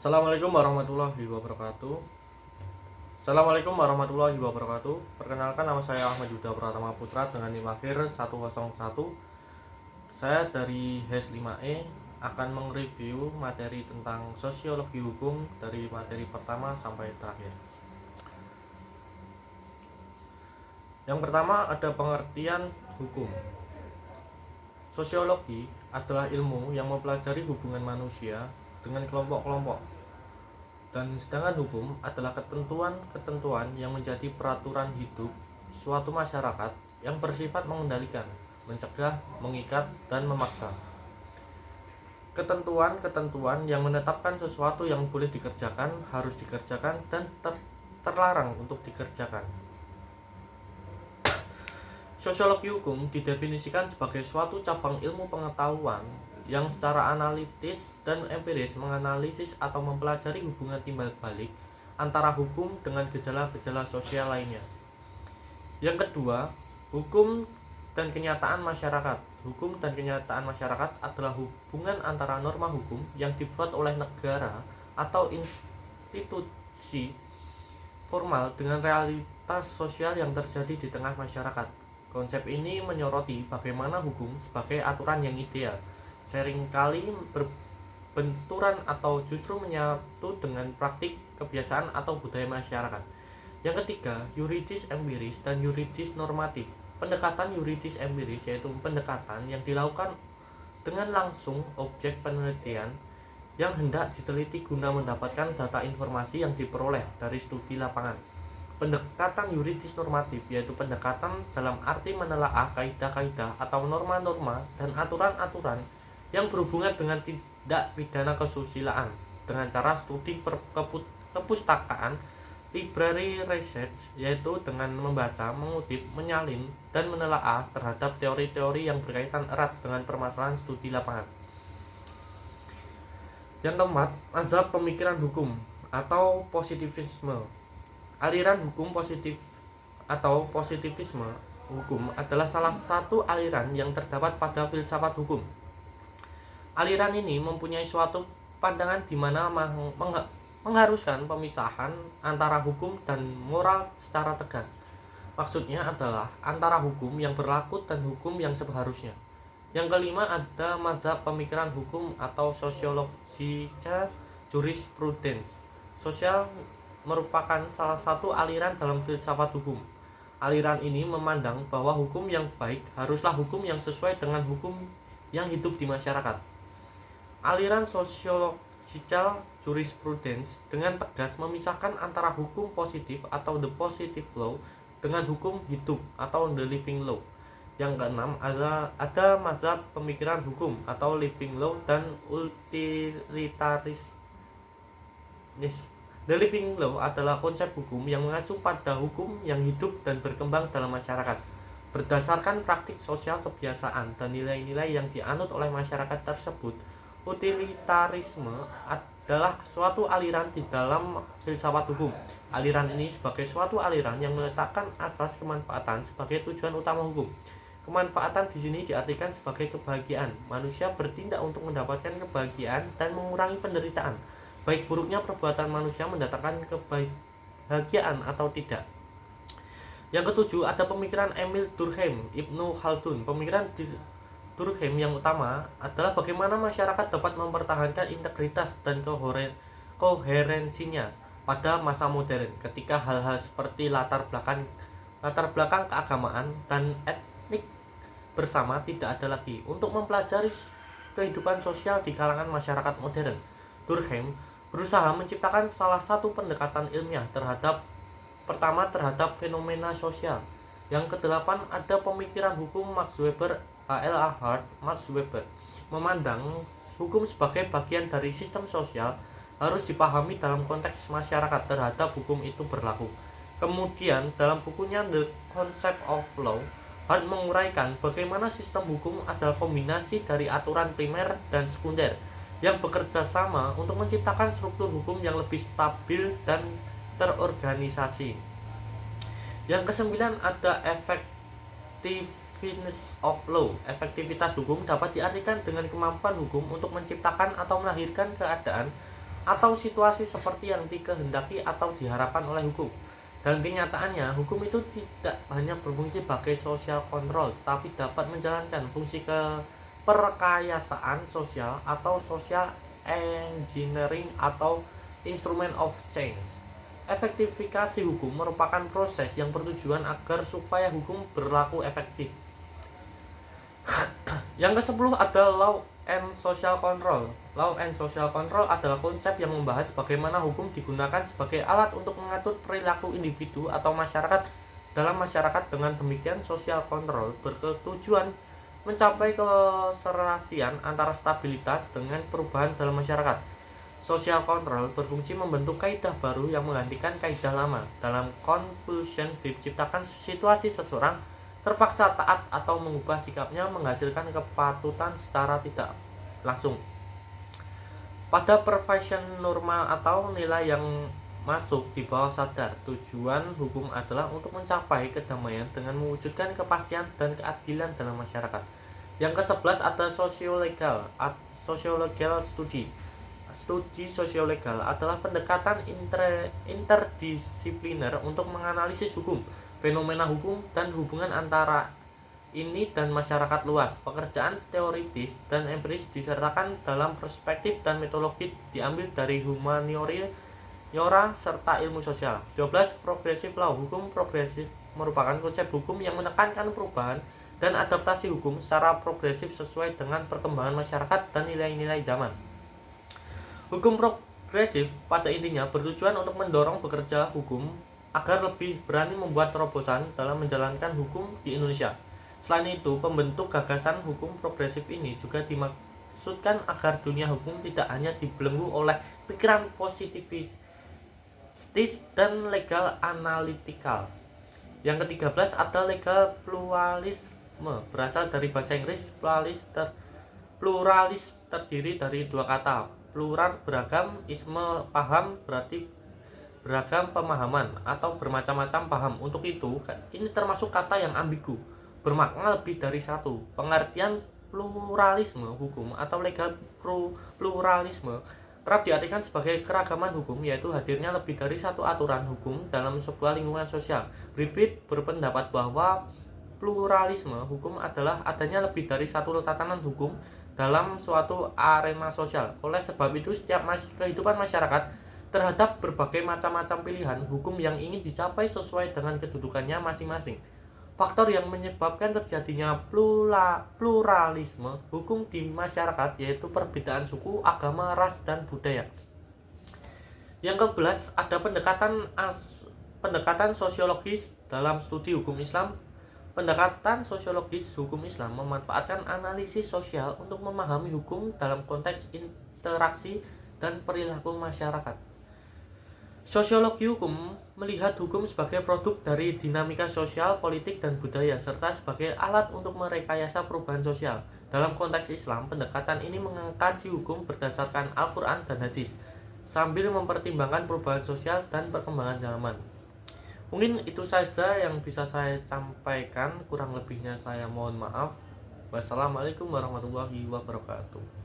Assalamualaikum warahmatullahi wabarakatuh. Assalamualaikum warahmatullahi wabarakatuh. Perkenalkan, nama saya Ahmad Yuda Pratama Putra dengan NIM akhir 101. Saya dari HES 5E akan mereview materi tentang sosiologi hukum dari materi pertama sampai terakhir. Yang pertama ada pengertian hukum. Sosiologi adalah ilmu yang mempelajari hubungan manusia dengan kelompok-kelompok. Dan sedangkan hukum adalah ketentuan-ketentuan yang menjadi peraturan hidup suatu masyarakat yang bersifat mengendalikan, mencegah, mengikat, dan memaksa. Ketentuan-ketentuan yang menetapkan sesuatu yang boleh dikerjakan, harus dikerjakan, dan terlarang untuk dikerjakan. Sosiologi hukum didefinisikan sebagai suatu cabang ilmu pengetahuan yang secara analitis dan empiris menganalisis atau mempelajari hubungan timbal balik antara hukum dengan gejala-gejala sosial lainnya. Yang kedua, hukum dan kenyataan masyarakat. Hukum dan kenyataan masyarakat adalah hubungan antara norma hukum yang dibuat oleh negara atau institusi formal dengan realitas sosial yang terjadi di tengah masyarakat. Konsep ini menyoroti bagaimana hukum sebagai aturan yang ideal seringkali berbenturan atau justru menyatu dengan praktik, kebiasaan, atau budaya masyarakat. Yang ketiga, yuridis empiris dan yuridis normatif. Pendekatan yuridis empiris yaitu pendekatan yang dilakukan dengan langsung objek penelitian yang hendak diteliti guna mendapatkan data informasi yang diperoleh dari studi lapangan. Pendekatan yuridis normatif yaitu pendekatan dalam arti menelaah kaidah-kaidah atau norma-norma dan aturan-aturan yang berhubungan dengan tindak pidana kesusilaan dengan cara studi kepustakaan, library research, yaitu dengan membaca, mengutip, menyalin, dan menelaah terhadap teori-teori yang berkaitan erat dengan permasalahan studi lapangan. Yang keempat, mazhab pemikiran hukum atau positivisme. Aliran hukum positif atau positivisme hukum adalah salah satu aliran yang terdapat pada filsafat hukum. Aliran ini mempunyai suatu pandangan di mana mengharuskan pemisahan antara hukum dan moral secara tegas. Maksudnya adalah antara hukum yang berlaku dan hukum yang seharusnya. Yang kelima ada mazhab pemikiran hukum atau sosiologica jurisprudence. Sosial merupakan salah satu aliran dalam filsafat hukum. Aliran ini memandang bahwa hukum yang baik haruslah hukum yang sesuai dengan hukum yang hidup di masyarakat. Aliran sosiological jurisprudence dengan tegas memisahkan antara hukum positif atau the positive law dengan hukum hidup atau the living law. Yang keenam ada mazhab pemikiran hukum atau living law dan utilitarisme. The living law adalah konsep hukum yang mengacu pada hukum yang hidup dan berkembang dalam masyarakat berdasarkan praktik sosial, kebiasaan, dan nilai-nilai yang dianut oleh masyarakat tersebut. Utilitarisme adalah suatu aliran di dalam filsafat hukum. Aliran ini sebagai suatu aliran yang meletakkan asas kemanfaatan sebagai tujuan utama hukum. Kemanfaatan di sini diartikan sebagai kebahagiaan. Manusia bertindak untuk mendapatkan kebahagiaan dan mengurangi penderitaan. Baik buruknya perbuatan manusia mendatangkan kebahagiaan atau tidak. Yang ketujuh ada pemikiran Emil Durkheim, Ibnu Khaldun. Pemikiran Durkheim yang utama adalah bagaimana masyarakat dapat mempertahankan integritas dan koherensinya pada masa modern ketika hal-hal seperti latar belakang keagamaan dan etnik bersama tidak ada lagi untuk mempelajari kehidupan sosial di kalangan masyarakat modern. Durkheim berusaha menciptakan salah satu pendekatan ilmiah terhadap fenomena sosial. Yang kedelapan ada pemikiran hukum Max Weber, H.L.A. Hart. Max Weber memandang hukum sebagai bagian dari sistem sosial harus dipahami dalam konteks masyarakat terhadap hukum itu berlaku. Kemudian dalam bukunya The Concept of Law, Hart menguraikan bagaimana sistem hukum adalah kombinasi dari aturan primer dan sekunder yang bekerja sama untuk menciptakan struktur hukum yang lebih stabil dan terorganisasi. Yang kesembilan ada effectiveness of law. Efektivitas hukum dapat diartikan dengan kemampuan hukum untuk menciptakan atau melahirkan keadaan atau situasi seperti yang dikehendaki atau diharapkan oleh hukum. Dalam kenyataannya, hukum itu tidak hanya berfungsi sebagai social control, tetapi dapat menjalankan fungsi keperkayasaan sosial atau social engineering atau instrument of change. Efektifikasi hukum merupakan proses yang bertujuan agar supaya hukum berlaku efektif. Yang ke-10 adalah law and social control. Law and social control adalah konsep yang membahas bagaimana hukum digunakan sebagai alat untuk mengatur perilaku individu atau masyarakat dalam masyarakat. Dengan demikian, social control bertujuan mencapai keserasian antara stabilitas dengan perubahan dalam masyarakat. Social control berfungsi membentuk kaidah baru yang menggantikan kaidah lama. Dalam conclusion, diciptakan situasi seseorang terpaksa taat atau mengubah sikapnya menghasilkan kepatutan secara tidak langsung. Pada pervasion normal atau nilai yang masuk di bawah sadar, tujuan hukum adalah untuk mencapai kedamaian dengan mewujudkan kepastian dan keadilan dalam masyarakat. Yang ke-11 ada sociolegal study. Studi sosiolegal adalah pendekatan interdisipliner untuk menganalisis hukum, fenomena hukum, dan hubungan antara ini dan masyarakat luas. Pekerjaan teoritis dan empiris disertakan dalam perspektif dan metodologi diambil dari humaniora serta ilmu sosial. 12. Progressive law. Hukum progresif merupakan konsep hukum yang menekankan perubahan dan adaptasi hukum secara progresif sesuai dengan perkembangan masyarakat dan nilai-nilai zaman. Hukum progresif pada intinya bertujuan untuk mendorong bekerja hukum agar lebih berani membuat terobosan dalam menjalankan hukum di Indonesia. Selain itu, pembentuk gagasan hukum progresif ini juga dimaksudkan agar dunia hukum tidak hanya dibelenggu oleh pikiran positivistis dan legal analytical. Yang ke-13 ada legal pluralisme, berasal dari bahasa Inggris. Pluralis terdiri dari dua kata. Plural beragam, isme paham berarti beragam pemahaman atau bermacam-macam paham. Untuk itu, ini termasuk kata yang ambigu, bermakna lebih dari satu. Pengertian pluralisme hukum atau legal pluralisme kerap diartikan sebagai keragaman hukum, yaitu hadirnya lebih dari satu aturan hukum dalam sebuah lingkungan sosial. Griffith berpendapat bahwa pluralisme hukum adalah adanya lebih dari satu tatanan hukum dalam suatu arena sosial. Oleh sebab itu, setiap kehidupan masyarakat terhadap berbagai macam-macam pilihan hukum yang ingin dicapai sesuai dengan kedudukannya masing-masing. Faktor yang menyebabkan terjadinya pluralisme hukum di masyarakat yaitu perbedaan suku, agama, ras, dan budaya. Yang ke-11 ada pendekatan sosiologis dalam studi hukum Islam. Pendekatan sosiologis hukum Islam memanfaatkan analisis sosial untuk memahami hukum dalam konteks interaksi dan perilaku masyarakat. Sosiologi hukum melihat hukum sebagai produk dari dinamika sosial, politik, dan budaya, serta sebagai alat untuk merekayasa perubahan sosial. Dalam konteks Islam, pendekatan ini mengkaji hukum berdasarkan Al-Quran dan Hadis, sambil mempertimbangkan perubahan sosial dan perkembangan zaman. Mungkin itu saja yang bisa saya sampaikan, kurang lebihnya saya mohon maaf. Wassalamualaikum warahmatullahi wabarakatuh.